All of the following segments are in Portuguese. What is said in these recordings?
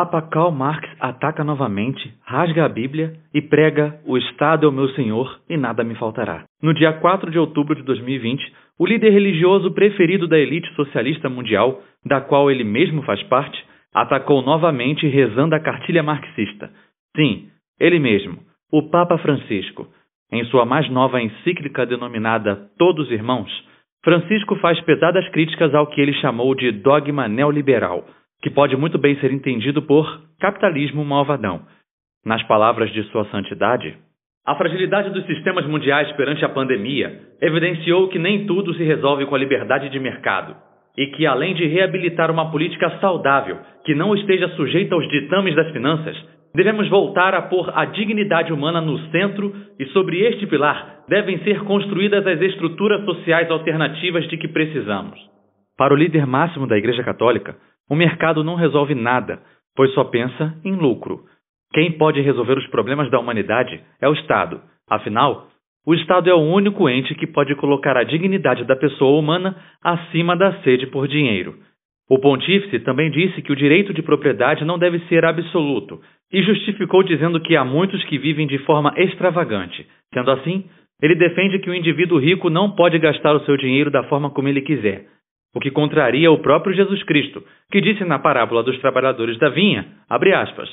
Papa Karl Marx ataca novamente, rasga a Bíblia e prega "O Estado é o meu Senhor e nada me faltará". No dia 4 de outubro de 2020, o líder religioso preferido da elite socialista mundial, da qual ele mesmo faz parte, atacou novamente rezando a cartilha marxista. Sim, ele mesmo, o Papa Francisco. Em sua mais nova encíclica denominada Todos Irmãos, Francisco faz pesadas críticas ao que ele chamou de dogma neoliberal, que pode muito bem ser entendido por capitalismo malvadão. Nas palavras de sua santidade, a fragilidade dos sistemas mundiais perante a pandemia evidenciou que nem tudo se resolve com a liberdade de mercado e que, além de reabilitar uma política saudável que não esteja sujeita aos ditames das finanças, devemos voltar a pôr a dignidade humana no centro e sobre este pilar devem ser construídas as estruturas sociais alternativas de que precisamos. Para o líder máximo da Igreja Católica, o mercado não resolve nada, pois só pensa em lucro. Quem pode resolver os problemas da humanidade é o Estado. Afinal, o Estado é o único ente que pode colocar a dignidade da pessoa humana acima da sede por dinheiro. O pontífice também disse que o direito de propriedade não deve ser absoluto e justificou dizendo que há muitos que vivem de forma extravagante. Sendo assim, ele defende que o indivíduo rico não pode gastar o seu dinheiro da forma como ele quiser, o que contraria o próprio Jesus Cristo, que disse na parábola dos trabalhadores da vinha, abre aspas,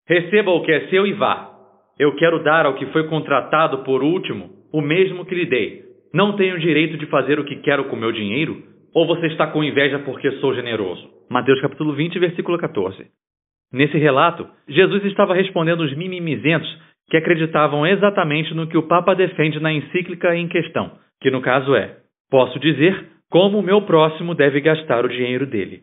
"Receba o que é seu e vá. Eu quero dar ao que foi contratado por último o mesmo que lhe dei. Não tenho o direito de fazer o que quero com meu dinheiro? Ou você está com inveja porque sou generoso?" Mateus capítulo 20, versículo 14. Nesse relato, Jesus estava respondendo os mimimizentos que acreditavam exatamente no que o Papa defende na encíclica em questão, que no caso é, posso dizer como o meu próximo deve gastar o dinheiro dele.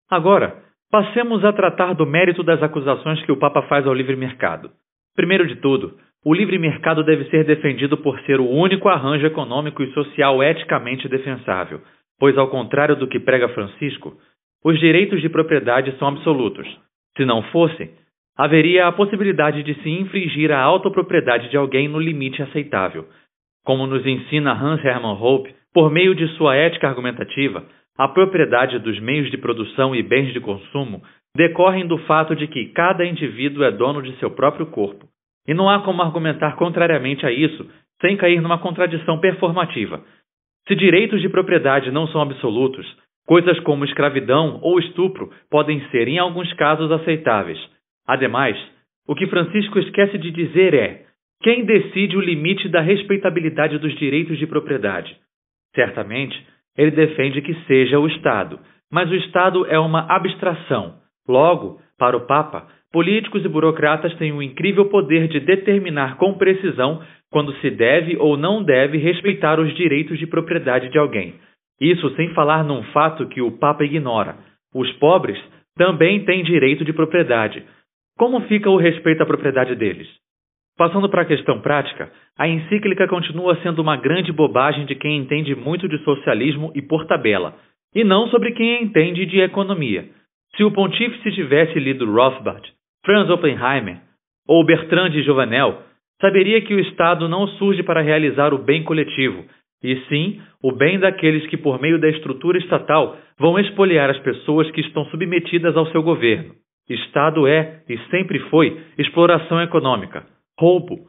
Agora, passemos a tratar do mérito das acusações que o Papa faz ao livre mercado. Primeiro de tudo, o livre mercado deve ser defendido por ser o único arranjo econômico e social eticamente defensável, pois, ao contrário do que prega Francisco, os direitos de propriedade são absolutos. Se não fossem, haveria a possibilidade de se infringir a autopropriedade de alguém no limite aceitável. Como nos ensina Hans Hermann Hoppe, por meio de sua ética argumentativa, a propriedade dos meios de produção e bens de consumo decorrem do fato de que cada indivíduo é dono de seu próprio corpo. E não há como argumentar contrariamente a isso sem cair numa contradição performativa. Se direitos de propriedade não são absolutos, coisas como escravidão ou estupro podem ser, em alguns casos, aceitáveis. Ademais, o que Francisco esquece de dizer é: quem decide o limite da respeitabilidade dos direitos de propriedade? Certamente, ele defende que seja o Estado, mas o Estado é uma abstração. Logo, para o Papa, políticos e burocratas têm o incrível poder de determinar com precisão quando se deve ou não deve respeitar os direitos de propriedade de alguém. Isso sem falar num fato que o Papa ignora: os pobres também têm direito de propriedade. Como fica o respeito à propriedade deles? Passando para a questão prática, a encíclica continua sendo uma grande bobagem de quem entende muito de socialismo e por tabela, e não sobre quem entende de economia. Se o pontífice tivesse lido Rothbard, Franz Oppenheimer ou Bertrand de Jouvenel, saberia que o Estado não surge para realizar o bem coletivo, e sim o bem daqueles que, por meio da estrutura estatal, vão expoliar as pessoas que estão submetidas ao seu governo. Estado é, e sempre foi, exploração econômica, roubo.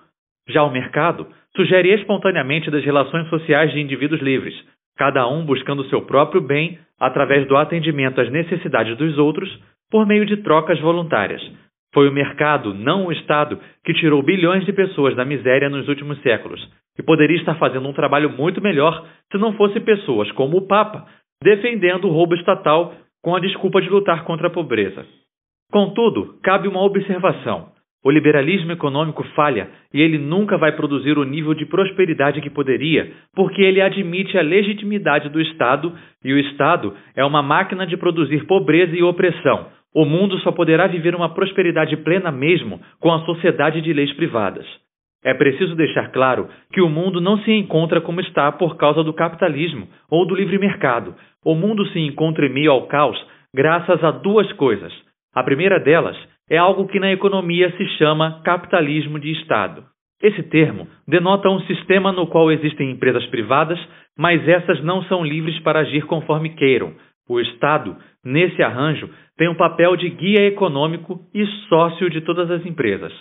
Já o mercado sugere espontaneamente das relações sociais de indivíduos livres, cada um buscando seu próprio bem através do atendimento às necessidades dos outros por meio de trocas voluntárias. Foi o mercado, não o Estado, que tirou bilhões de pessoas da miséria nos últimos séculos e poderia estar fazendo um trabalho muito melhor se não fosse pessoas como o Papa defendendo o roubo estatal com a desculpa de lutar contra a pobreza. Contudo, cabe uma observação. O liberalismo econômico falha e ele nunca vai produzir o nível de prosperidade que poderia, porque ele admite a legitimidade do Estado e o Estado é uma máquina de produzir pobreza e opressão. O mundo só poderá viver uma prosperidade plena mesmo com a sociedade de leis privadas. É preciso deixar claro que o mundo não se encontra como está por causa do capitalismo ou do livre mercado. O mundo se encontra em meio ao caos graças a duas coisas. A primeira delas é algo que na economia se chama capitalismo de Estado. Esse termo denota um sistema no qual existem empresas privadas, mas essas não são livres para agir conforme queiram. O Estado, nesse arranjo, tem um papel de guia econômico e sócio de todas as empresas.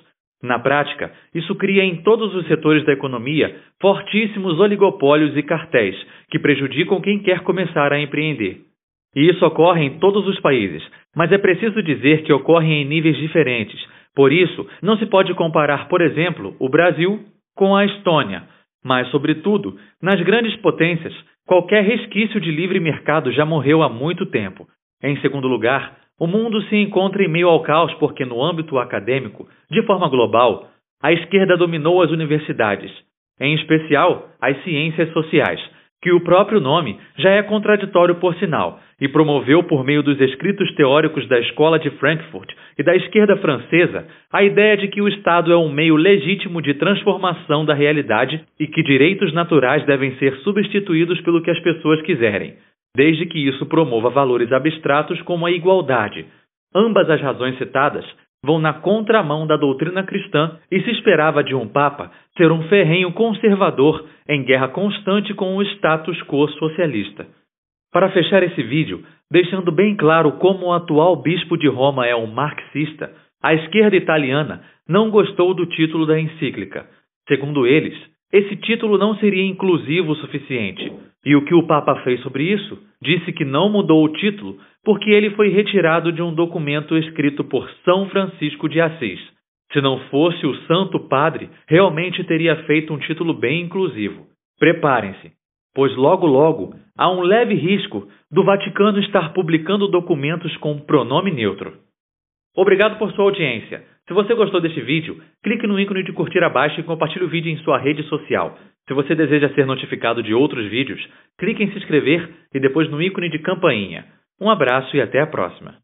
Na prática, isso cria em todos os setores da economia fortíssimos oligopólios e cartéis que prejudicam quem quer começar a empreender. E isso ocorre em todos os países, mas é preciso dizer que ocorre em níveis diferentes. Por isso, não se pode comparar, por exemplo, o Brasil com a Estônia. Mas, sobretudo, nas grandes potências, qualquer resquício de livre mercado já morreu há muito tempo. Em segundo lugar, o mundo se encontra em meio ao caos porque, no âmbito acadêmico, de forma global, a esquerda dominou as universidades, em especial as ciências sociais, que o próprio nome já é contraditório por sinal, e promoveu por meio dos escritos teóricos da Escola de Frankfurt e da esquerda francesa a ideia de que o Estado é um meio legítimo de transformação da realidade e que direitos naturais devem ser substituídos pelo que as pessoas quiserem, desde que isso promova valores abstratos como a igualdade. Ambas as razões citadas vão na contramão da doutrina cristã e se esperava de um Papa ser um ferrenho conservador em guerra constante com o status quo socialista. Para fechar esse vídeo, deixando bem claro como o atual bispo de Roma é um marxista, a esquerda italiana não gostou do título da encíclica. Segundo eles, esse título não seria inclusivo o suficiente. E o que o Papa fez sobre isso? Disse que não mudou o título porque ele foi retirado de um documento escrito por São Francisco de Assis. Se não fosse o Santo Padre, realmente teria feito um título bem inclusivo. Preparem-se, pois logo logo há um leve risco do Vaticano estar publicando documentos com pronome neutro. Obrigado por sua audiência. Se você gostou deste vídeo, clique no ícone de curtir abaixo e compartilhe o vídeo em sua rede social. Se você deseja ser notificado de outros vídeos, clique em se inscrever e depois no ícone de campainha. Um abraço e até a próxima.